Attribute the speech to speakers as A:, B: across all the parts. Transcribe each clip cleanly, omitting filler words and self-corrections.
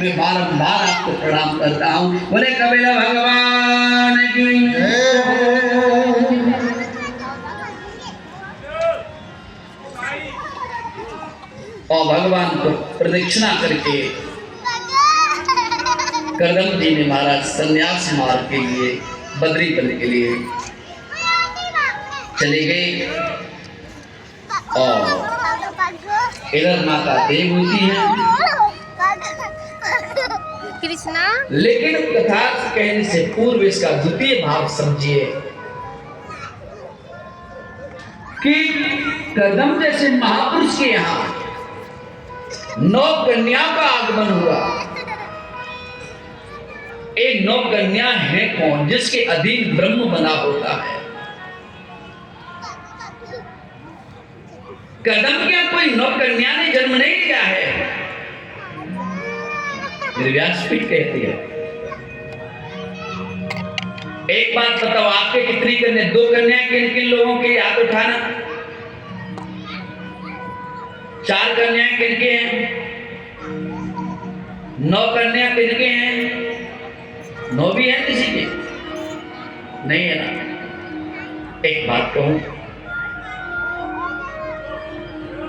A: मैं बारंबार आपको प्रणाम करता हूँ। बोले कबीर भगवान की और भगवान को प्रदक्षिणा करके करदम जी ने महाराज संन्यास मार्ग के लिए बद्री बनने के लिए चले गए। और इधर माता देवहूति है
B: कृष्णा,
A: लेकिन कथा कहने से पूर्व इसका द्वितीय भाव समझिए कि करदम जैसे महापुरुष के यहाँ 9 कन्या का आगमन हुआ। एक 9 कन्या है कौन? जिसके अधीन ब्रह्म बना होता है। करदम के यहाँ कोई 9 कन्या ने जन्म नहीं लिया है। व्यासपीठ कहती है एक बात बताओ, आपके कितनी कन्या? 2 कन्या किन किन लोगों के? हाथ उठाना। 4 कन्याएं किनके हैं? 9 कन्या किनके हैं? 9 भी है किसी के? नहीं है ना। एक बात कहूं,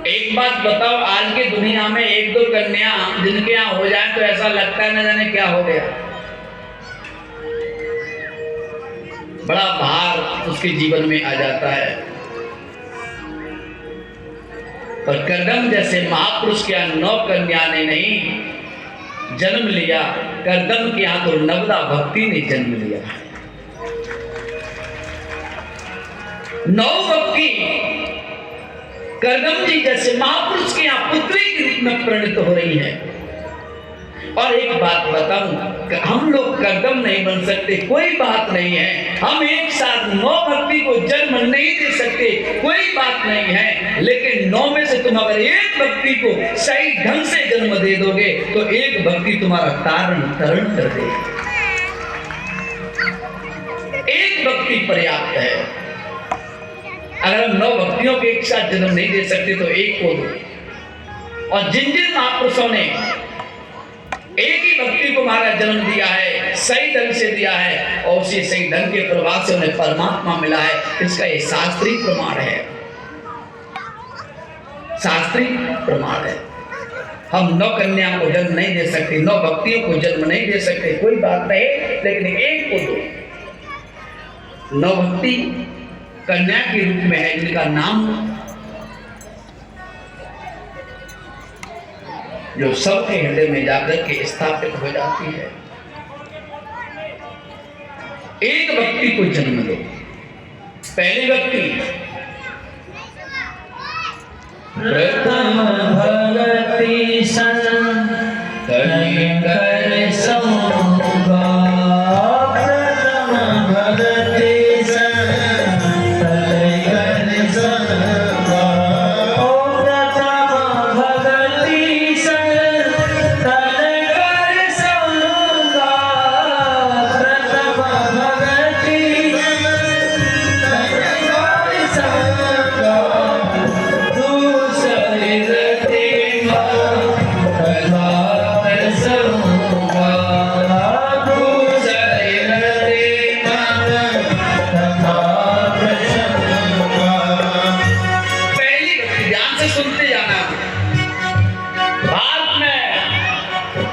A: एक बात बताओ, आज की दुनिया में 1-2 कन्या जिनके यहाँ हो जाए तो ऐसा लगता है न जाने क्या हो गया। बड़ा भार उसके जीवन में आ जाता है। पर करदम जैसे महापुरुष के यहाँ 9 कन्या ने नहीं जन्म लिया, करदम के यहाँ तो नवदा भक्ति ने जन्म लिया। 9 भक्ति करदम जी जैसे महापुरुष के यहाँ पुत्री के रूप में परिणित हो रही है। और एक बात बताऊं, हम लोग करदम नहीं बन सकते, कोई बात नहीं है। हम एक साथ 9 भक्ति को जन्म नहीं दे सकते, कोई बात नहीं है। लेकिन 9 में से तुम अगर एक भक्ति को सही ढंग से जन्म दे दोगे तो एक भक्ति तुम्हारा तारण तरण कर देगी। एक भक्ति पर्याप्त है। अगर हम 9 भक्तियों के एक साथ जन्म नहीं दे सकते तो एक को दो। और जिन जिन महापुरुषों ने एक ही भक्ति को हमारा जन्म दिया है, सही ढंग से दिया है और उसी सही ढंग के प्रभाव से उन्हें परमात्मा मिला है, इसका ये शास्त्रीय प्रमाण है। शास्त्रीय प्रमाण है। हम 9 कन्या को जन्म नहीं दे सकते, 9 भक्तियों को जन्म नहीं दे सकते, कोई बात नहीं, लेकिन एक को दो। 9 भक्ति कन्या के रूप में है जिनका नाम जो सबके हृदय में जाकर के स्थापित हो जाती है। एक भक्ति को जन्म दो। पहली भक्ति
C: प्रथम भक्ति संतन कर सौगा, प्रथम भक्ति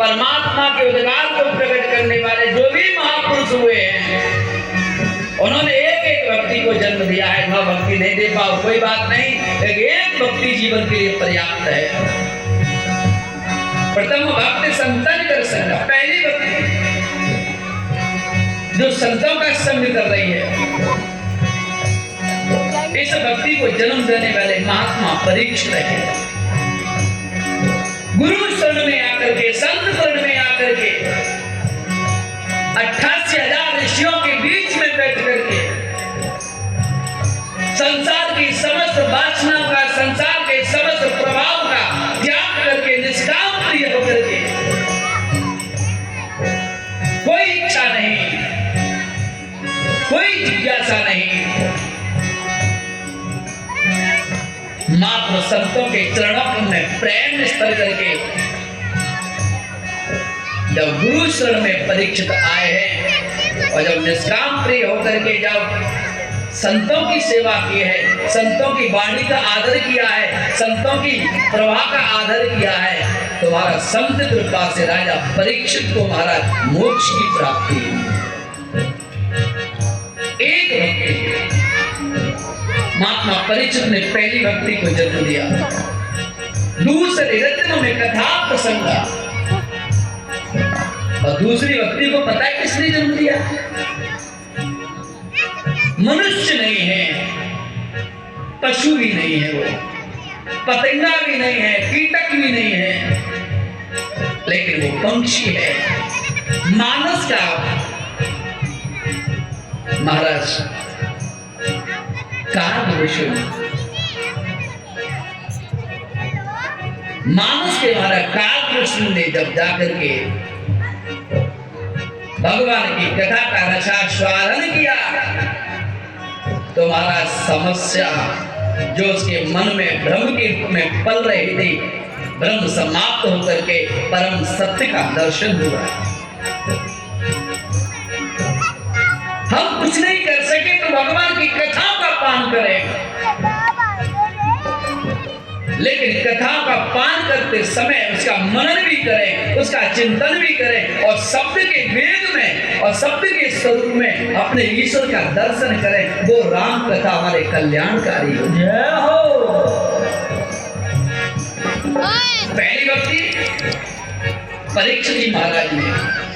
A: परमात्मा के उद्गार को प्रकट करने वाले जो भी महापुरुष हुए हैं उन्होंने एक एक भक्ति को जन्म दिया है। 9 भक्ति नहीं दे पाओ कोई बात नहीं, लेकिन एक भक्ति जीवन के लिए पर्याप्त है। प्रथम भक्ति संतन कर संग, पहली भक्ति जो संतों का संग कर रही है, इस भक्ति को जन्म देने वाले महात्मा परीक्षित है। गुरु शरण में आकर के, संत शरण में आकर के 88,000 ऋषियों के बीच में बैठ करके संसार की समस्त वासना का, संसार के समस्त प्रभाव का त्याग करके, निष्काम प्रिय होकर के, कोई इच्छा नहीं, कोई जिज्ञासा नहीं, मात्र संतों के चरणों में प्रेम स्तर करके जब गुरु शरण में परीक्षित आए हैं और जब निष्काम प्रिय होकर के जब संतों की सेवा की है, संतों की वाणी का आदर किया है, संतों की प्रवाह का आदर किया है, तो महाराज संत कृपा से राजा परीक्षित को महाराज मोक्ष की प्राप्ति हुई। एक भक्ति महात्मा परीक्षित ने पहली भक्ति को जन्म दिया। दूसरे रत्न में कथा प्रसंग और दूसरी भक्ति को पता है किसने जन्म दिया? मनुष्य नहीं है, पशु भी नहीं है, वो पतंगा भी नहीं है, कीटक भी नहीं है, लेकिन वो पंक्षी है, मानस का महाराज कालभूषण, मानस के महाराज कालभूषण ने जब जाकर के भगवान की कथा का रसास्वादन किया तो महाराज समस्या जो उसके मन में भ्रम के रूप में पल रही थी, भ्रम समाप्त होकर के परम सत्य का दर्शन हुआ। हम कुछ नहीं कर सके तो भगवान की कथाओं का पान करें, लेकिन कथा का पान करते समय उसका मनन भी करें, उसका चिंतन भी करें और शब्द के वेद में और शब्द के स्वरूप में अपने ईश्वर का दर्शन करें। वो राम कथा हमारे कल्याणकारी हो। जय हो। पहली भक्ति परीक्षित जी महाराज ने